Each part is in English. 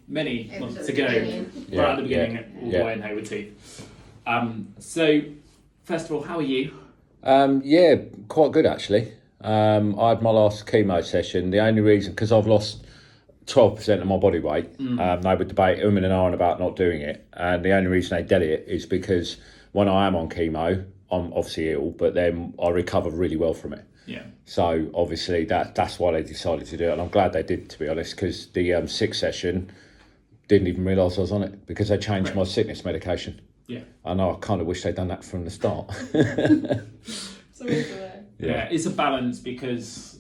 many It was months at the ago, beginning. right at the beginning, all the way in Hayward Heath. So, first of all, how are you? Yeah, quite good actually. I had my last chemo session. The only reason, because I've lost 12% of my body weight, they would debate and on about not doing it. And the only reason they did it is because when I am on chemo, I'm obviously ill, but then I recover really well from it. Yeah. So obviously that's why they decided to do it. And I'm glad they did, to be honest, because the sixth session, didn't even realise I was on it because they changed my sickness medication. Yeah. I know, I kind of wish they'd done that from the start. Yeah, it's a balance because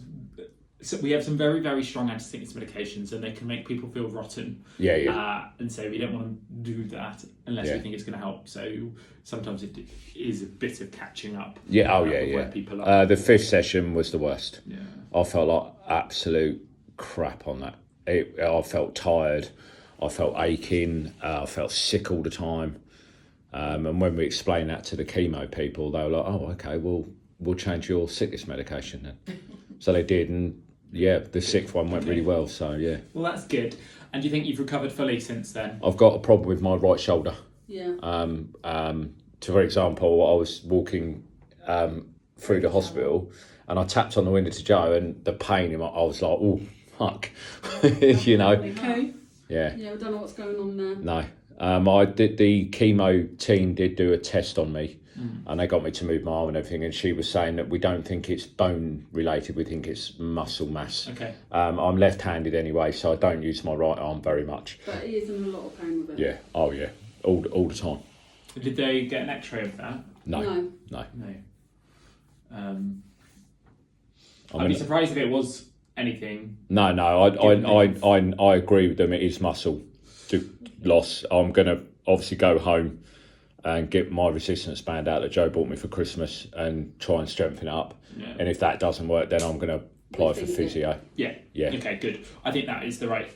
we have some very, very strong anti-sickness medications and they can make people feel rotten. Yeah. And so we don't want to do that unless we think it's going to help. So sometimes it is a bit of catching up. Yeah, where people are. The fifth session was the worst. Yeah. I felt like absolute crap on that. I felt tired. I felt aching. I felt sick all the time. And when we explained that to the chemo people, they were like, "Oh, okay, we'll change your sickness medication then." So they did, and the sixth one went really well. So yeah. Well, that's good. And do you think you've recovered fully since then? I've got a problem with my right shoulder. Yeah. For example, I was walking through the hospital, and I tapped on the window to Joe, and the pain in my, I was like, "Oh, fuck," you know. Okay. Yeah. Yeah, we don't know what's going on there. No. I did. The chemo team did do a test on me, and they got me to move my arm and everything. And she was saying that we don't think it's bone related; we think it's muscle mass. Okay. I'm left-handed anyway, so I don't use my right arm very much. But he is in a lot of pain with it. Yeah. Oh yeah. All the time. Did they get an X-ray of that? No. No. I I'd mean, be surprised if it was anything. No. I agree with them. It is muscle loss. I'm gonna obviously go home and get my resistance band out that Joe bought me for Christmas and try and strengthen it up. Yeah. And if that doesn't work, then I'm gonna apply for physio. Yeah. Yeah. Okay, good. I think that is the right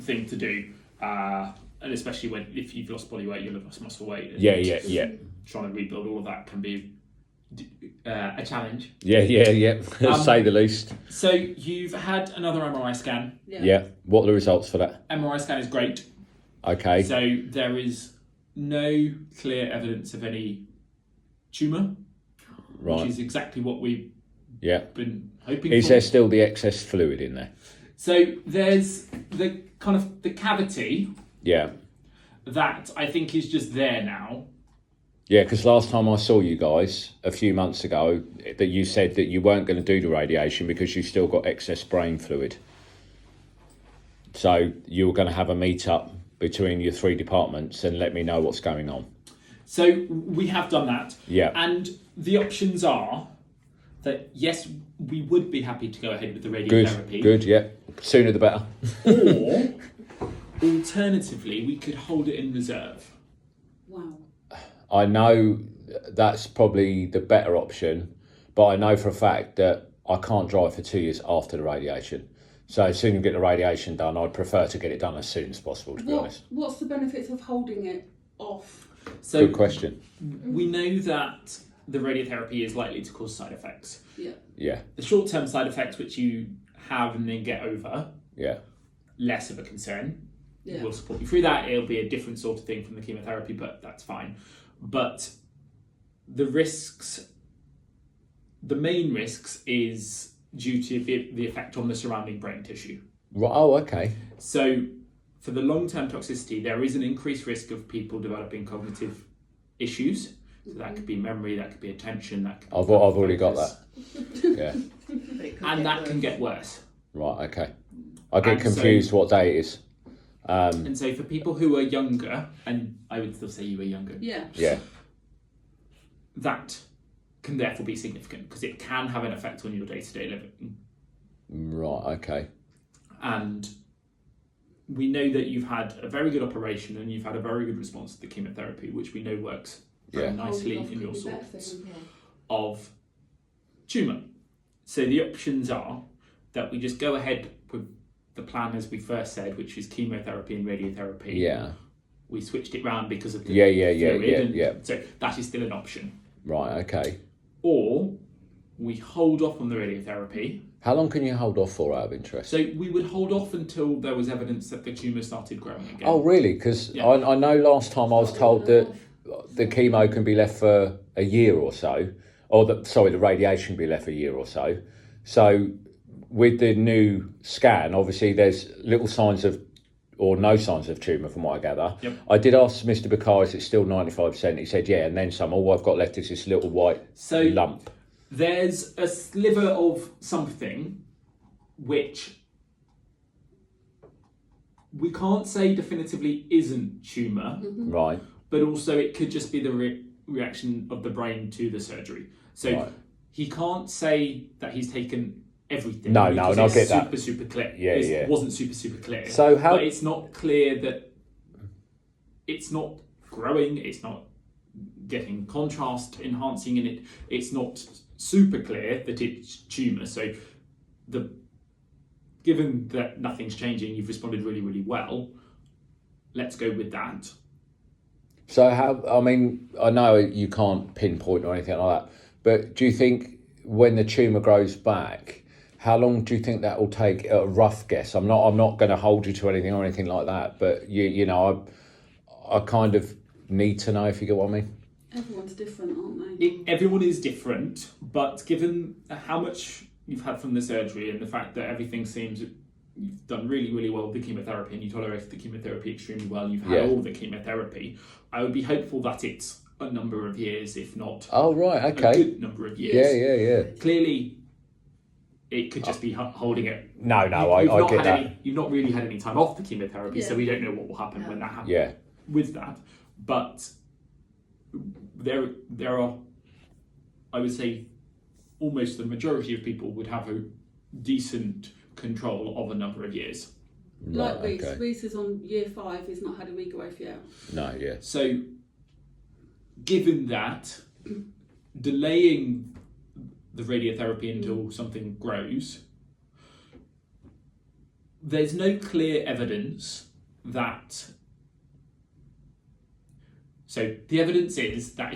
thing to do. And especially if you've lost body weight, you'll have lost muscle weight. And Yeah. Trying to rebuild all of that can be a challenge. Yeah. Say the least. So you've had another MRI scan. Yeah. What are the results for that? MRI scan is great. Okay. So there is no clear evidence of any tumour, Right. which is exactly what we've been hoping for. Is there still the excess fluid in there? So there's the kind of the cavity Yeah. that I think is just there now. Yeah, because last time I saw you guys a few months ago, that you said that you weren't going to do the radiation because you still got excess brain fluid. So you were going to have a meet up between your three departments and let me know what's going on. So we have done that. Yeah. And the options are that, yes, we would be happy to go ahead with the radiotherapy. Good, yeah. Sooner the better. Or, alternatively, we could hold it in reserve. Wow. I know that's probably the better option, but I know for a fact that I can't drive for 2 years after the radiation. So as soon as you get the radiation done, I'd prefer to get it done as soon as possible, to be honest. What's the benefits of holding it off? So Good question. we know that the radiotherapy is likely to cause side effects. Yeah. The short-term side effects, which you have and then get over, Yeah. less of a concern. Yeah. We'll support you through that. It'll be a different sort of thing from the chemotherapy, but that's fine. But the risks, the main risks is due to the effect on the surrounding brain tissue. Right. Oh, okay. So for the long-term toxicity, there is an increased risk of people developing cognitive issues. So that could be memory, that could be attention, that could be I've already got focus. that. Yeah. And that can get worse. Right, okay. I get And confused what day it is. And so for people who are younger, and I would still say you were younger, Yeah. that can therefore be significant because it can have an effect on your day-to-day living. Right, okay. And we know that you've had a very good operation and you've had a very good response to the chemotherapy, which we know works very nicely in your sorts of tumour. So the options are that we just go ahead with the plan as we first said, which is chemotherapy and radiotherapy. Yeah. We switched it round because of the fluid. So that is still an option. Right, okay. Or we hold off on the radiotherapy How long can you hold off for, out of interest? So we would hold off until there was evidence that the tumour started growing again. Oh, really? Because Yeah. I know last time I was told that the chemo can be left for a year or so, or the radiation can be left for a year or so. So with the new scan, obviously there's little signs of, or no signs of tumour from what I gather. Yep. I did ask Mr. Bakar, is it still 95%? He said, yeah, and then some. All I've got left is this little white lump. There's a sliver of something which we can't say definitively isn't tumour, Right. but also it could just be the reaction of the brain to the surgery. So Right. he can't say that he's taken everything. No, because and I it's get that. super clear. Yeah, It yeah. wasn't super clear. So how- But it's not clear that it's not growing, it's not getting contrast enhancing in it, it's not super clear that it's tumour. So given that nothing's changing, you've responded really, really well, let's go with that. So I know you can't pinpoint or anything like that, but do you think when the tumour grows back, how long do you think that will take? A rough guess. I'm not going to hold you to anything or anything like that, but you know, I kind of need to know, if you get what I mean. Everyone's different, aren't they? Everyone is different, but given how much you've had from the surgery and the fact that everything seems you've done really, really well with the chemotherapy and you tolerated the chemotherapy extremely well, you've had all the chemotherapy, I would be hopeful that it's a number of years, if not Oh, right, okay. a good number of years. Yeah. Clearly, it could just be holding it. No, You've I not get had that. you've not really had any time off the chemotherapy, so Yeah. we don't know what will happen when that happens. Yeah. With that, but there are, I would say, almost the majority of people would have a decent control of a number of years. Like Right, Reese. okay. Reese is on year 5, he's not had a regrowth yet. No, yeah. So, given that, delaying the radiotherapy until something grows, there's no clear evidence that. So the evidence is that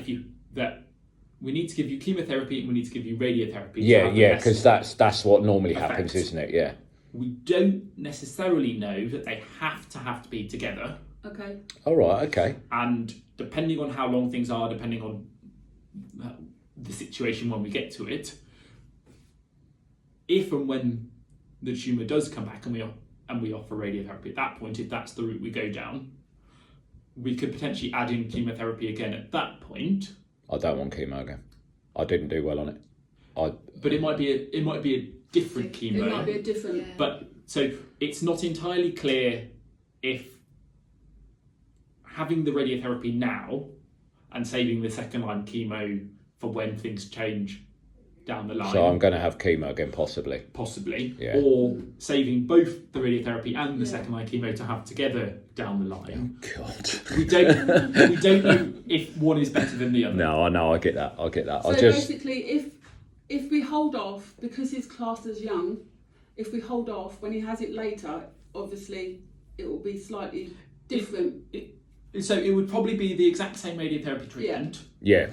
we need to give you chemotherapy and we need to give you radiotherapy. to Yeah, have the yeah, best because that's what normally happens, effect. isn't it? Yeah. We don't necessarily know that they have to be together. Okay. All right, okay. And depending on how long things are, depending on the situation when we get to it, if and when the tumour does come back and we offer radiotherapy at that point, if that's the route we go down, we could potentially add in chemotherapy again at that point. I don't want chemo again. I didn't do well on it. But it might be a different chemo. It might be a different. But so it's not entirely clear if having the radiotherapy now and saving the second line chemo for when things change down the line. So I'm going to have chemo again, possibly. Possibly. Yeah. Or saving both the radiotherapy and the second line chemo to have together down the line. Oh, God. We don't know if one is better than the other. No, I know. I get that. So basically, if we hold off, because he's classed as young, if we hold off, when he has it later, obviously it will be slightly different. So it would probably be the exact same radiotherapy treatment. Yeah.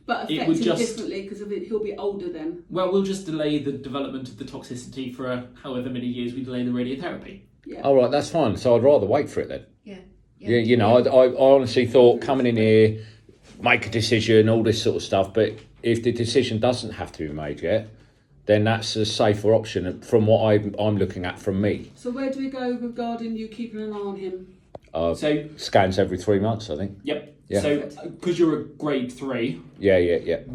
But It affect would him just- differently because he'll be older then. Well, we'll just delay the development of the toxicity for however many years we delay the radiotherapy. Yeah. All right, that's fine. So I'd rather wait for it then. Yeah. Yeah, you know, I honestly thought coming in here, make a decision, all this sort of stuff. But if the decision doesn't have to be made yet, then that's a safer option from what I'm looking at from me. So where do we go regarding you keeping an eye on him? So, Scans every 3 months, I think. yep. Yeah. So, because you're a grade 3, Yeah. we